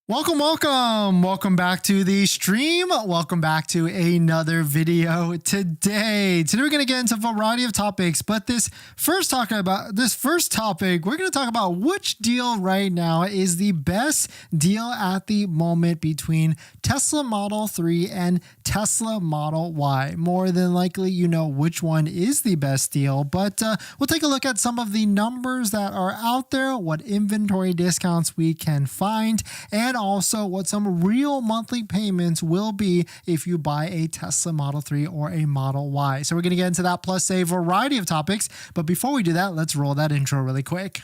Welcome back to the stream. Welcome back to another video today. We're going to get into a variety of topics, but this first topic, we're going to talk about which deal right now is the best deal at the moment between Tesla Model 3 and Tesla Model Y. More than likely, you know which one is the best deal, but we'll take a look at some of the numbers that are out there, what inventory discounts we can find, and also what some real monthly payments will be if you buy a Tesla Model 3 or a Model Y. So we're going to get into that plus a variety of topics. But before we do that, let's roll that intro really quick.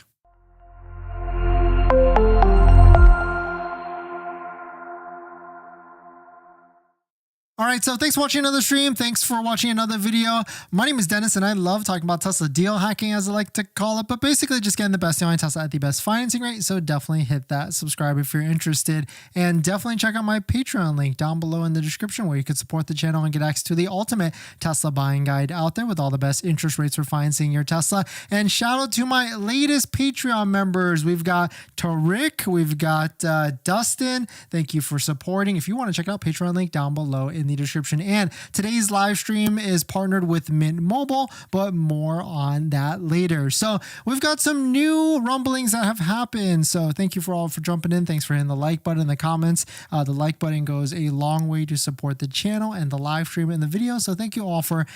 All right, so thanks for watching another stream. Thanks for watching another video. My name is Dennis, and I love talking about Tesla deal hacking, as I like to call it, but basically just getting the best deal on Tesla at the best financing rate. So definitely hit that subscribe if you're interested, and definitely check out my Patreon link down below in the description where you could support the channel and get access to the ultimate Tesla buying guide out there with all the best interest rates for financing your Tesla. And shout out to my latest Patreon members. We've got Tariq, we've got Dustin. Thank you for supporting. If you want to check out Patreon link down below in the description. And today's live stream is partnered with Mint Mobile, but more on that later. So we've got some new rumblings that have happened. So thank you for all for jumping in. Thanks for hitting the like button in the comments. The like button goes a long way to support the channel and the live stream and the video. So thank you all for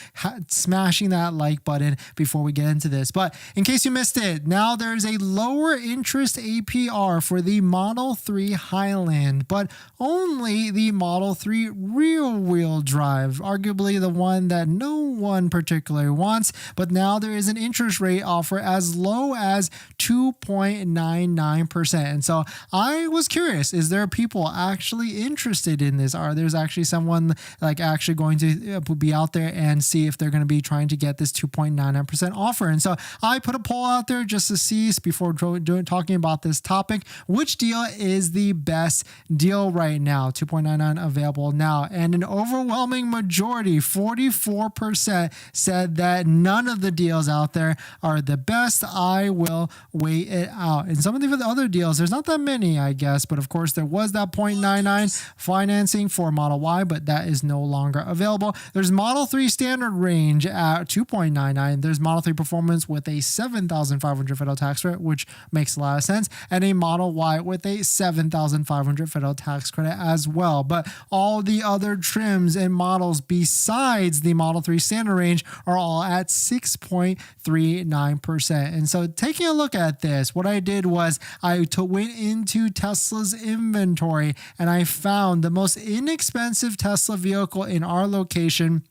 smashing that like button before we get into this. But in case you missed it, now there's a lower interest APR for the Model 3 Highland, but only the Model 3 rear-wheel drive, arguably the one that no one particularly wants. But now there is an interest rate offer as low as 2.99%. And so I was curious, is there people actually interested in this? Are there's actually someone like actually going to be out there and see if they're going to be trying to get this 2.99% offer? And so I put a poll out there just to see before talking about this topic, which deal is the best deal right now? 2.99 available now. And an overwhelming majority, 44%, said that none of the deals out there are the best. I will wait it out. And some of the other deals, there's not that many, I guess, but of course there was that 0.99 financing for Model Y, but that is no longer available. There's Model 3 standard range at 2.99. There's Model 3 performance with a 7,500 federal tax credit, which makes a lot of sense, and a Model Y with a 7,500 federal tax credit as well. But all the other trims and models besides the Model 3 standard range are all at 6.39%. And so taking a look at this, what I did was I went into Tesla's inventory and I found the most inexpensive Tesla vehicle in our location,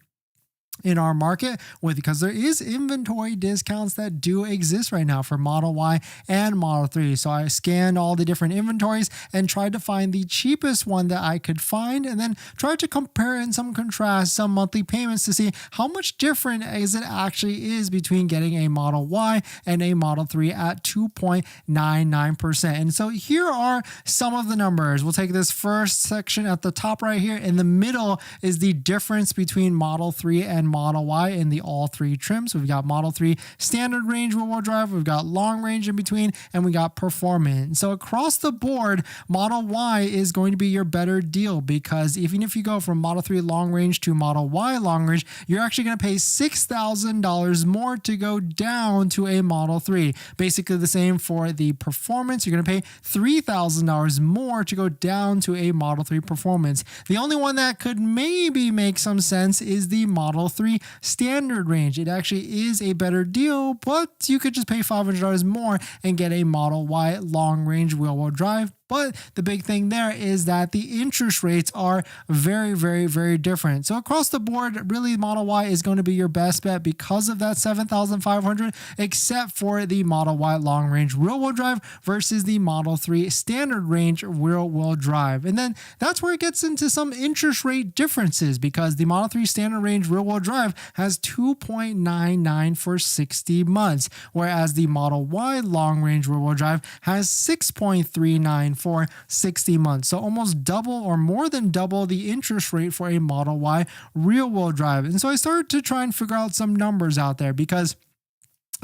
in our market, because there is inventory discounts that do exist right now for Model Y and Model 3. So I scanned all the different inventories and tried to find the cheapest one that I could find, and then tried to compare and contrast some monthly payments to see how much different as it actually is between getting a Model Y and a Model 3 at 2.99%. And so here are some of the numbers. We'll take this first section at the top right here. In the middle is the difference between Model 3 and Model Y in the all three trims. We've got Model 3 standard range rear-wheel drive, we've got long range in between, and we got performance. So across the board, Model Y is going to be your better deal, because even if you go from Model 3 long range to Model Y long range, you're actually going to pay $6,000 more to go down to a Model 3. Basically the same for the performance. You're going to pay $3,000 more to go down to a Model 3 performance. The only one that could maybe make some sense is the Model 3 standard range. It actually is a better deal, but you could just pay $500 more and get a Model Y long range wheel-wheel drive. But the big thing there is that the interest rates are very, very, very different. So across the board, really Model Y is going to be your best bet because of that 7,500, except for the Model Y long range rear-wheel drive versus the Model 3 standard range rear-wheel drive. And then that's where it gets into some interest rate differences, because the Model 3 standard range rear-wheel drive has 2.99 for 60 months, whereas the Model Y long range rear-wheel drive has 6.39 for 60 months. So almost double or more than double the interest rate for a Model Y rear-wheel drive. And so I started to try and figure out some numbers out there, because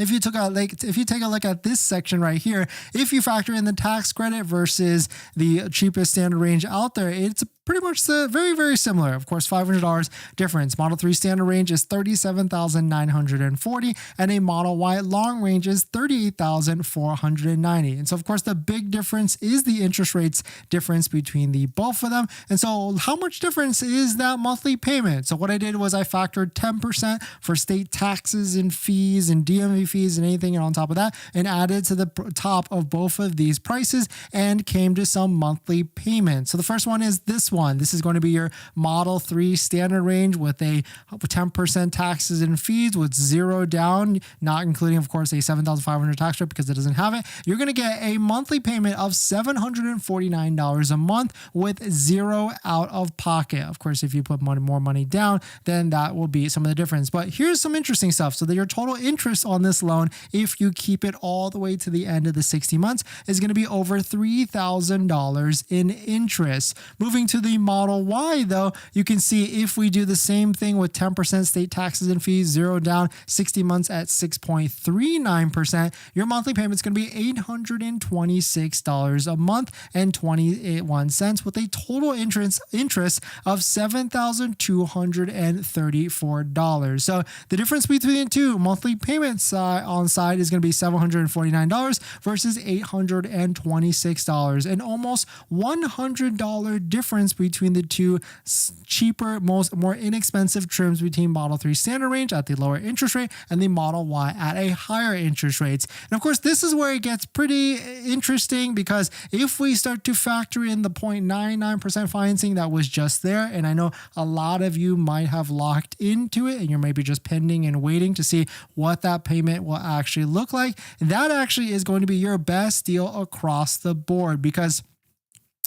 if you take a look at this section right here, if you factor in the tax credit versus the cheapest standard range out there, it's pretty much very, very similar. Of course, $500 difference. Model 3 standard range is $37,940 and a Model Y long range is $38,490. And so, of course, the big difference is the interest rates difference between the both of them. And so how much difference is that monthly payment? So what I did was I factored 10% for state taxes and fees and DMV fees and anything on top of that and added to the top of both of these prices and came to some monthly payments. So the first one is this one. This is going to be your Model 3 standard range with a 10% taxes and fees with zero down, not including, of course, a $7,500 tax rate because it doesn't have it. You're going to get a monthly payment of $749 a month with zero out of pocket. Of course, if you put more money down, then that will be some of the difference. But here's some interesting stuff. So that your total interest on this loan, if you keep it all the way to the end of the 60 months, is going to be over $3,000 in interest. Moving to the Model Y, though, you can see if we do the same thing with 10% state taxes and fees, zero down, 60 months at 6.39%, your monthly payment is going to be $826 a month and 21 cents with a total interest of $7,234. So the difference between the two monthly payments on side is going to be $749 versus $826, and almost $100 difference between the two cheaper, more inexpensive trims between Model 3 standard range at the lower interest rate and the Model Y at a higher interest rates. And of course, this is where it gets pretty interesting because if we start to factor in the 0.99% financing that was just there, and I know a lot of you might have locked into it and you're maybe just pending and waiting to see what that payment will actually look like, that actually is going to be your best deal across the board because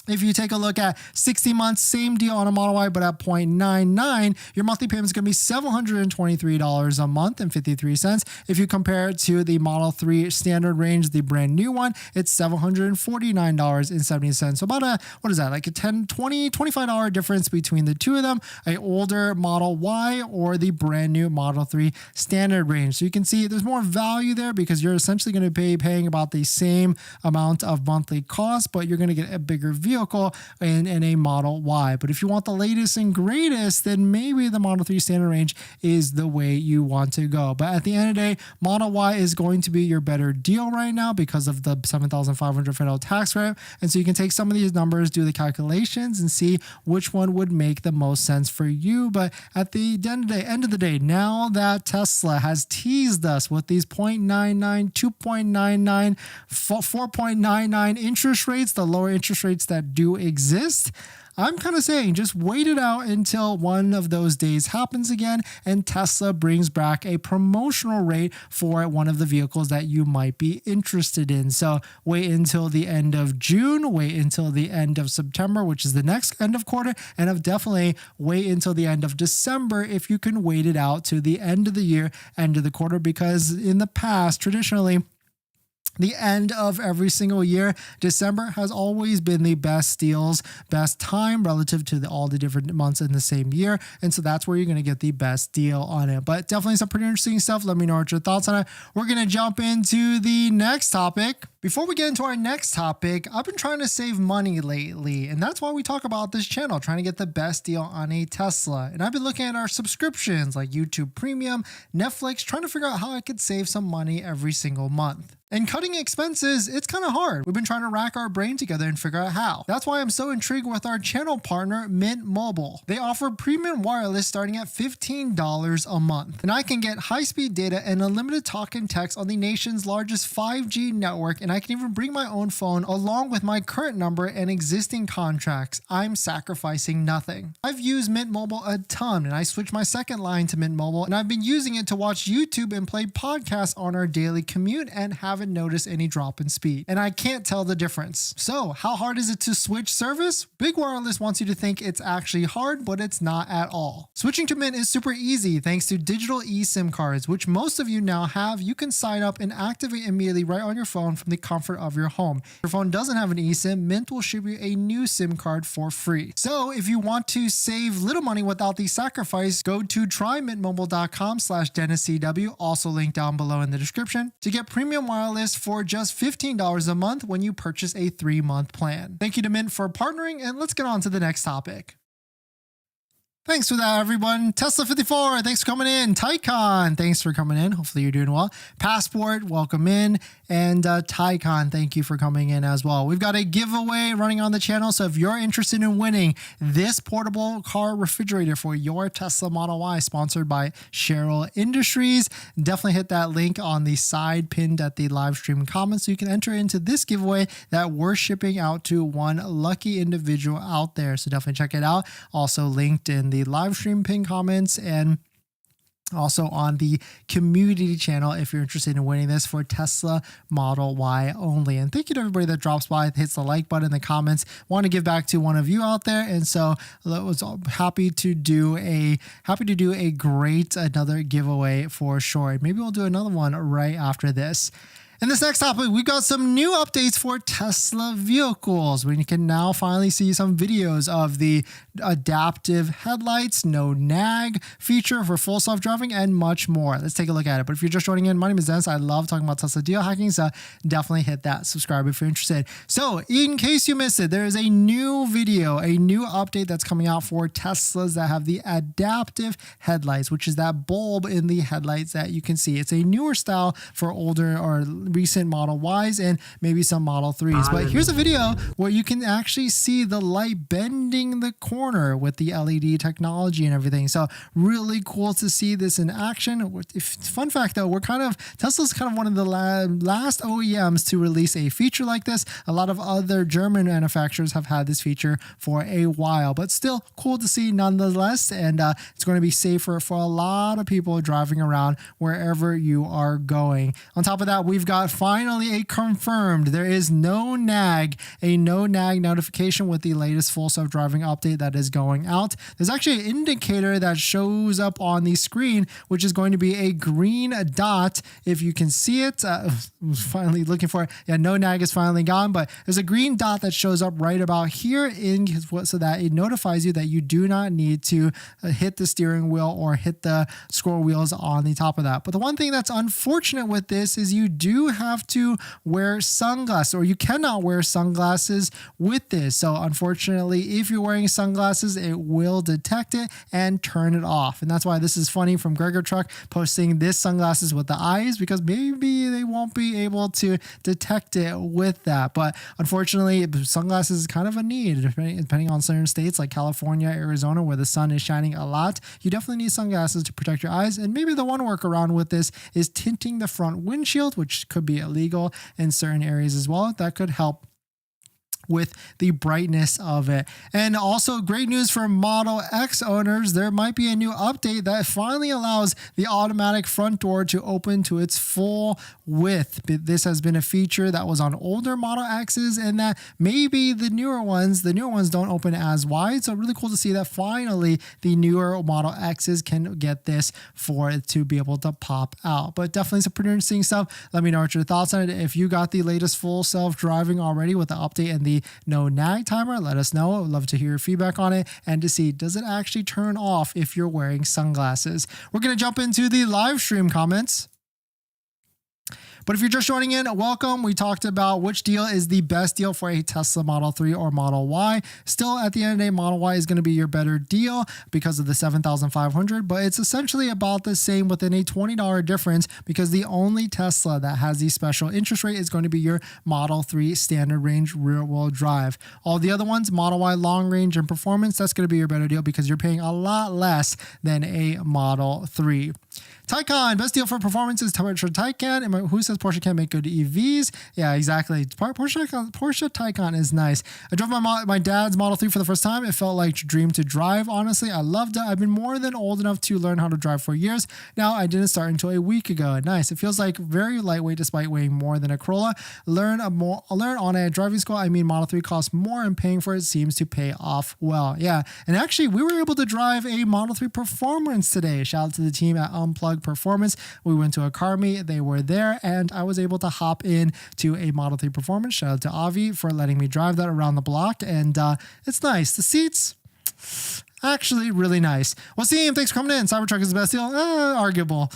if you take a look at 60 months, same deal on a Model Y, but at 0.99, your monthly payment is going to be $723 a month and 53 cents. If you compare it to the Model 3 standard range, the brand new one, it's $749.70. So about like a $10, $20, $25 difference between the two of them, a older Model Y or the brand new Model 3 standard range. So you can see there's more value there because you're essentially going to be paying about the same amount of monthly cost, but you're going to get a bigger vehicle in a Model Y. But if you want the latest and greatest, then maybe the Model 3 standard range is the way you want to go. But at the end of the day, Model Y is going to be your better deal right now because of the $7,500 federal tax credit. And so you can take some of these numbers, do the calculations, and see which one would make the most sense for you. But at the end of the day, now that Tesla has teased us with these 0.99, 2.99, 4.99 interest rates, the lower interest rates that do exist, I'm kind of saying just wait it out until one of those days happens again and Tesla brings back a promotional rate for one of the vehicles that you might be interested in. So wait until the end of June, wait until the end of September, which is the next end of quarter, and definitely wait until the end of December if you can wait it out to the end of the year, end of the quarter, because in the past, traditionally, the end of every single year, December has always been the best deals, best time relative to all the different months in the same year. And so that's where you're going to get the best deal on it. But definitely some pretty interesting stuff. Let me know what your thoughts on it. We're going to jump into the next topic. Before we get into our next topic, I've been trying to save money lately, and that's why we talk about this channel, trying to get the best deal on a Tesla. And I've been looking at our subscriptions like YouTube Premium, Netflix, trying to figure out how I could save some money every single month. And cutting expenses, it's kind of hard. We've been trying to rack our brain together and figure out how. That's why I'm so intrigued with our channel partner, Mint Mobile. They offer premium wireless starting at $15 a month. And I can get high-speed data and unlimited talk and text on the nation's largest 5G network, and I can even bring my own phone along with my current number and existing contracts. I'm sacrificing nothing. I've used Mint Mobile a ton, and I switched my second line to Mint Mobile, and I've been using it to watch YouTube and play podcasts on our daily commute and have haven't noticed any drop in speed, and I can't tell the difference. So how hard is it to switch service? Big Wireless wants you to think it's actually hard, but it's not at all. Switching to Mint is super easy thanks to digital eSIM cards, which most of you now have. You can sign up and activate immediately right on your phone from the comfort of your home. If your phone doesn't have an eSIM, Mint will ship you a new SIM card for free. So if you want to save little money without the sacrifice, go to trymintmobile.com/DennisCW, also linked down below in the description, to get premium wireless for just $15 a month when you purchase a 3-month plan. Thank you to Mint for partnering, and let's get on to the next topic. Thanks for that, everyone. Tesla 54, thanks for coming in. Tycon, thanks for coming in. Hopefully you're doing well. Passport, welcome in. And Tycon, thank you for coming in as well. We've got a giveaway running on the channel, so if you're interested in winning this portable car refrigerator for your Tesla Model Y, sponsored by Cheryl Industries, definitely hit that link on the side pinned at the live stream comments so you can enter into this giveaway that we're shipping out to one lucky individual out there. So definitely check it out. Also linked in the live stream pin comments and also on the community channel if you're interested in winning this for Tesla Model Y only. And thank you to everybody that drops by, hits the like button in the comments. Want to give back to one of you out there, and so I was happy to do a great another giveaway for sure. Maybe we'll do another one right after this. In this next topic, we've got some new updates for Tesla vehicles. We can now finally see some videos of the adaptive headlights, no nag feature for full self-driving, and much more. Let's take a look at it. But if you're just joining in, my name is Dennis. I love talking about Tesla deal hacking, so definitely hit that subscribe if you're interested. So in case you missed it, there is a new video, a new update that's coming out for Teslas that have the adaptive headlights, which is that bulb in the headlights that you can see. It's a newer style for older or recent Model Ys and maybe some Model 3s. But here's a video where you can actually see the light bending the corner with the LED technology and everything. So really cool to see this in action. Fun fact though, Tesla's kind of one of the last OEMs to release a feature like this. A lot of other German manufacturers have had this feature for a while, but still cool to see nonetheless. And it's going to be safer for a lot of people driving around wherever you are going. On top of that, we've got finally a confirmed. There is no nag notification with the latest full self-driving update that is going out. There's actually an indicator that shows up on the screen, which is going to be a green dot. If you can see it, finally looking for it. Yeah, no nag is finally gone, but there's a green dot that shows up right about here so that it notifies you that you do not need to hit the steering wheel or hit the scroll wheels on the top of that. But the one thing that's unfortunate with this is you do have to wear sunglasses, or you cannot wear sunglasses with this. So unfortunately, if you're wearing sunglasses, it will detect it and turn it off. And that's why this is funny from Gregor Truck posting this sunglasses with the eyes, because maybe they won't be able to detect it with that. But unfortunately, sunglasses is kind of a need, depending on certain states like California, Arizona, where the sun is shining a lot. You definitely need sunglasses to protect your eyes. And maybe the one workaround with this is tinting the front windshield, which could be illegal in certain areas as well. That could help with the brightness of it. And also great news for Model X owners. There might be a new update that finally allows the automatic front door to open to its full width. This has been a feature that was on older Model X's, and that maybe the newer ones don't open as wide. So really cool to see that finally the newer Model X's can get this for it to be able to pop out. But definitely some pretty interesting stuff. Let me know what your thoughts on it. If you got the latest full self-driving already with the update and the no nag timer, let us know. I would love to hear your feedback on it and to see, does it actually turn off if you're wearing sunglasses? We're going to jump into the live stream comments. But if you're just joining in, welcome. We talked about which deal is the best deal for a Tesla Model 3 or Model Y. Still, at the end of the day, Model Y is going to be your better deal because of the $7,500, but it's essentially about the same within a $20 difference, because the only Tesla that has the special interest rate is going to be your Model 3 standard range rear-wheel drive. All the other ones, Model Y long range and performance, that's going to be your better deal because you're paying a lot less than a Model 3. Taycan, best deal for performance is Porsche Taycan. And who says Porsche can't make good EVs? Yeah, exactly. Porsche Taycan is nice. I drove my dad's Model 3 for the first time. It felt like a dream to drive. Honestly, I loved it. I've been more than old enough to learn how to drive for years. Now, I didn't start until a week ago. Nice. It feels like very lightweight despite weighing more than a Corolla. Learn on a driving school. I mean, Model 3 costs more and paying for it seems to pay off well. Yeah. And actually, we were able to drive a Model 3 Performance today. Shout out to the team at Unplugged Performance. We went to a car meet. They were there, and I was able to hop in to a Model 3 Performance. Shout out to Avi for letting me drive that around the block, and it's nice. The seats, actually really nice. Well, team, thanks for coming in. Cybertruck is the best deal. Arguable.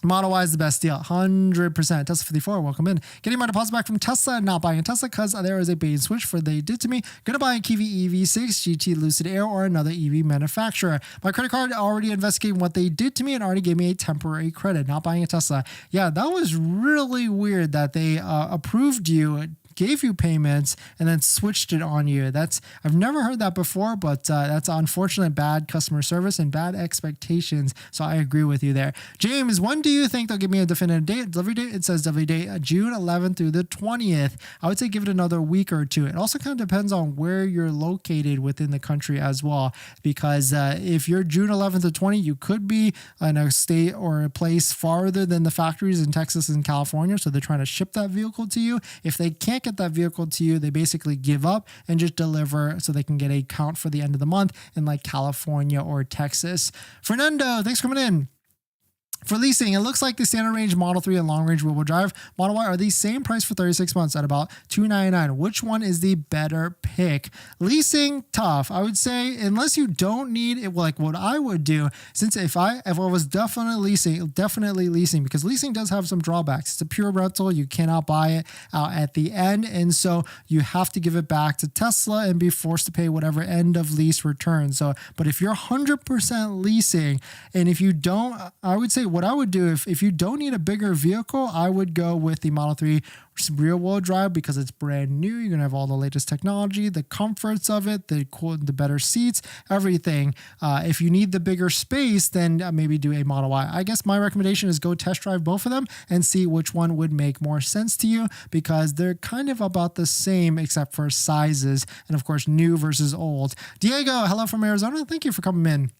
Model Y is the best deal, 100%. Tesla 54, welcome in. Getting my deposit back from Tesla and not buying a Tesla because there is a bait and switch for they did to me. Gonna buy a Kiwi EV6, GT Lucid Air, or another EV manufacturer. My credit card already investigating what they did to me and already gave me a temporary credit. Not buying a Tesla. Yeah, that was really weird that they approved you, gave you payments, and then switched it on you. I've never heard that before, but that's unfortunate bad customer service and bad expectations. So I agree with you there. James, when do you think they'll give me a definitive delivery date? It says delivery date June 11th through the 20th. I would say give it another week or two. It also kind of depends on where you're located within the country as well, because if you're June 11th to 20th, you could be in a state or a place farther than the factories in Texas and California. So they're trying to ship that vehicle to you. If they can't get that vehicle to you, they basically give up and just deliver so they can get a count for the end of the month in like California or Texas. Fernando, thanks for coming in. For leasing, it looks like the standard range Model 3 and long range wheel drive Model Y are the same price for 36 months at about $299. Which one is the better pick? Leasing, tough. I would say unless you don't need it, like what I would do, since if I was definitely leasing, because leasing does have some drawbacks. It's a pure rental. You cannot buy it out at the end. And so you have to give it back to Tesla and be forced to pay whatever end of lease return. So, but if you're 100% leasing, and if you don't, I would say what I would do if you don't need a bigger vehicle, I would go with the Model 3 rear wheel drive because it's brand new. You're going to have all the latest technology, the comforts of it, the better seats, everything. If you need the bigger space, then maybe do a Model Y. I guess my recommendation is go test drive both of them and see which one would make more sense to you, because they're kind of about the same except for sizes and of course new versus old. Diego, hello from Arizona. Thank you for coming in.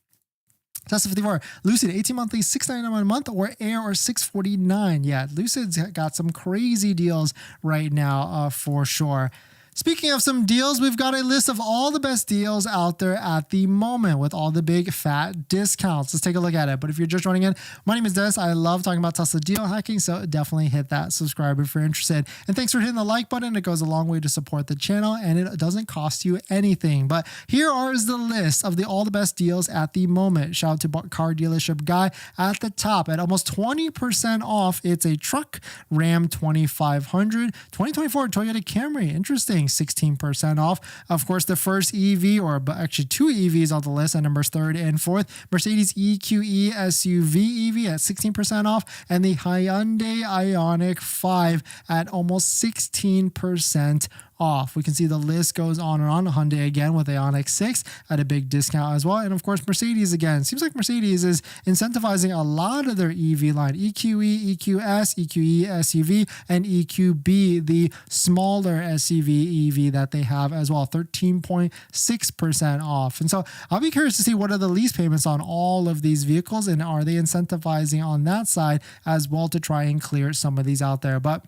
Tesla 54, Lucid 18 monthly, $699 a month, or Air, or $649. Yeah, Lucid's got some crazy deals right now for sure. Speaking of some deals, we've got a list of all the best deals out there at the moment with all the big fat discounts. Let's take a look at it. But if you're just joining in, my name is Dennis. I love talking about Tesla deal hacking, so definitely hit that subscribe if you're interested. And thanks for hitting the like button. It goes a long way to support the channel, and it doesn't cost you anything. But here is the list of all the best deals at the moment. Shout out to Car Dealership Guy at the top at almost 20% off. It's a truck, Ram 2500, 2024 Toyota Camry. Interesting. 16% off. Of course, the first EV, or actually two EVs on the list at numbers 3rd and 4th, Mercedes EQE SUV EV at 16% off, and the Hyundai Ioniq 5 at almost 16% off. We can see the list goes on and on. Hyundai again with the Ioniq 6 at a big discount as well. And of course, Mercedes again. Seems like Mercedes is incentivizing a lot of their EV line. EQE, EQS, EQE SUV, and EQB, the smaller SUV EV that they have as well, 13.6% off. And so I'll be curious to see what are the lease payments on all of these vehicles, and are they incentivizing on that side as well to try and clear some of these out there. But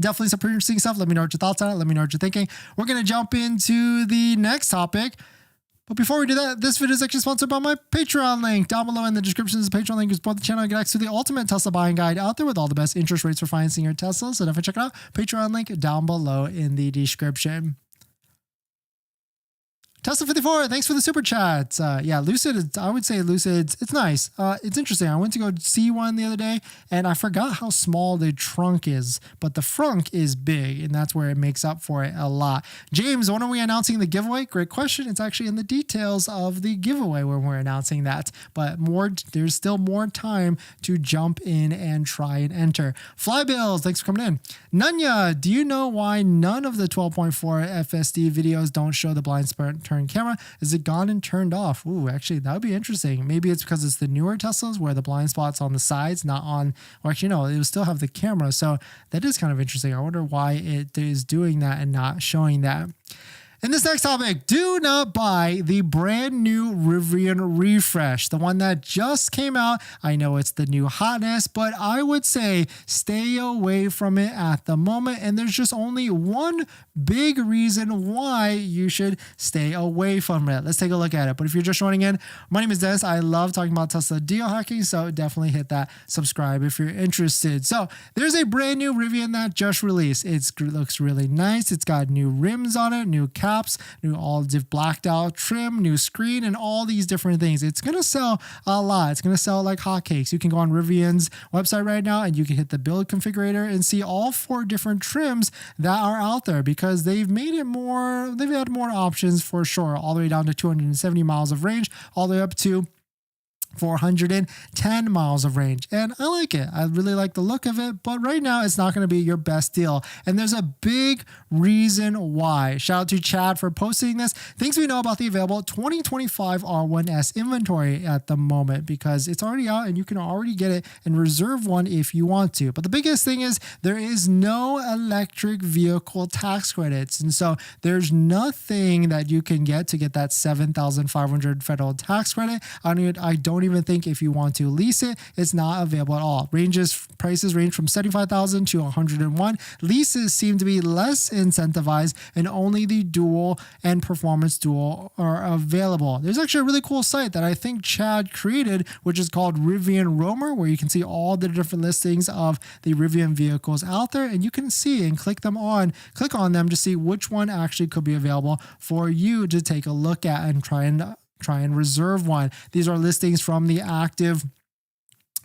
definitely some pretty interesting stuff. Let me know what your thoughts are. Let me know what you're thinking. We're going to jump into the next topic. But before we do that, this video is actually sponsored by my Patreon link. Down below in the description is the Patreon link. You support the channel and get access to the ultimate Tesla buying guide out there with all the best interest rates for financing your Tesla. So definitely check it out. Patreon link down below in the description. Tesla 54, thanks for the super chat. Yeah, Lucid, I would say Lucid, it's nice. It's interesting. I went to go see one the other day, and I forgot how small the trunk is, but the frunk is big, and that's where it makes up for it a lot. James, when are we announcing the giveaway? Great question. It's actually in the details of the giveaway when we're announcing that, but there's still more time to jump in and try and enter. Flybills, thanks for coming in. Nunya, do you know why none of the 12.4 FSD videos don't show the blind spot turn turn camera. Is it gone and turned off? Ooh, actually, that would be interesting. Maybe it's because it's the newer Teslas where the blind spot's on the sides, not on, or actually, no, it will still have the camera. So that is kind of interesting. I wonder why it is doing that and not showing that. In this next topic, do not buy the brand new Rivian refresh, the one that just came out. I know it's the new hotness, but I would say stay away from it at the moment. And there's just only one big reason why you should stay away from it. Let's take a look at it. But if you're just joining in, my name is Dennis. I love talking about Tesla deal hacking, so definitely hit that subscribe if you're interested. So there's a brand new Rivian that just released. It looks really nice. It's got new rims on it, new caps, new all blacked out trim, new screen, and all these different things. It's going to sell a lot. It's going to sell like hotcakes. You can go on Rivian's website right now and you can hit the build configurator and see all 4 different trims that are out there, because they've made it more, they've had more options for sure, all the way down to 270 miles of range, all the way up to 410 miles of range. And I like it. I really like the look of it, but right now it's not going to be your best deal. And there's a big reason why. Shout out to Chad for posting this. Things we know about the available 2025 R1S inventory at the moment, because it's already out and you can already get it and reserve one if you want to. But the biggest thing is there is no electric vehicle tax credits. And so there's nothing that you can get to get that $7,500 federal tax credit. I don't even think if you want to lease it, it's not available at all. Prices range from $75,000 to $101,000. Leases seem to be less incentivized, and only the dual and performance dual are available. There's actually a really cool site that I think Chad created, which is called Rivian Roamer, where you can see all the different listings of the Rivian vehicles out there, and you can see and click on them to see which one actually could be available for you to take a look at and try and reserve one. These are listings from the active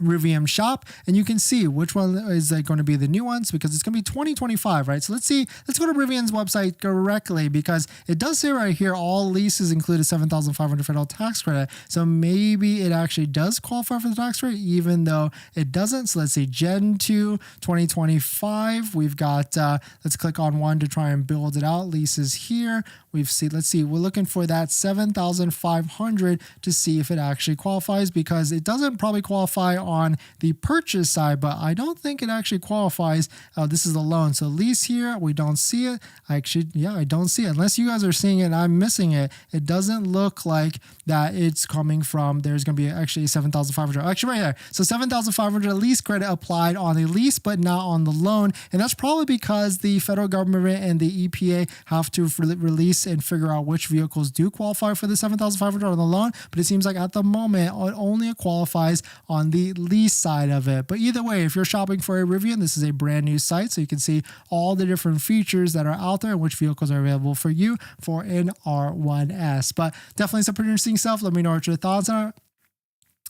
Rivian shop, and you can see which one is going to be the new ones, because it's going to be 2025, right? So let's go to Rivian's website directly, because it does say right here all leases include a $7,500 federal tax credit. So maybe it actually does qualify for the tax credit, even though it doesn't. So let's see, Gen 2 2025. We've got let's click on one to try and build it out. Leases here. Let's see, we're looking for that $7,500 to see if it actually qualifies, because it doesn't probably qualify on the purchase side, but I don't think it actually qualifies. This is the loan. So lease here, we don't see it. I don't see it. Unless you guys are seeing it and I'm missing it. It doesn't look like that it's coming from, there's going to be actually $7,500. Actually right here. So $7,500 lease credit applied on the lease, but not on the loan. And that's probably because the federal government and the EPA have to release and figure out which vehicles do qualify for the $7,500 on the loan. But it seems like at the moment, it only qualifies on the lease side of it. But either way, if you're shopping for a Rivian, this is a brand new site, so you can see all the different features that are out there and which vehicles are available for you for an R1S. But definitely some pretty interesting stuff. Let me know what your thoughts are.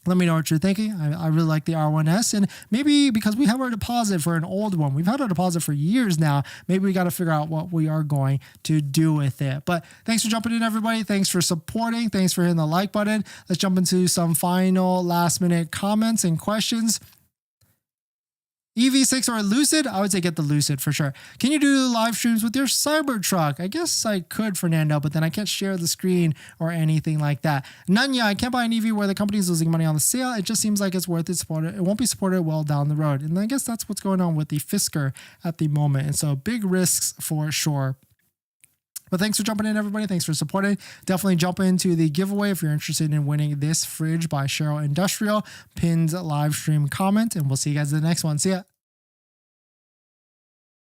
Let me know what you're thinking. I really like the R1S, and maybe because we have our deposit for an old one, we've had our deposit for years now, maybe we got to figure out what we are going to do with it. But thanks for jumping in, everybody. Thanks for supporting. Thanks for hitting the like button. Let's jump into some final last minute comments and questions. EV6 or Lucid? I would say get the Lucid for sure. Can you do live streams with your Cybertruck? I guess I could, Fernando, but then I can't share the screen or anything like that. Nanya, I can't buy an EV where the company is losing money on the sale. It just seems like it's worth it. It won't be supported well down the road. And I guess that's what's going on with the Fisker at the moment. And so big risks for sure. But thanks for jumping in, everybody. Thanks for supporting. Definitely jump into the giveaway if you're interested in winning this fridge by Cheryl Industrial. Pinned live stream comment, and we'll see you guys in the next one. See ya.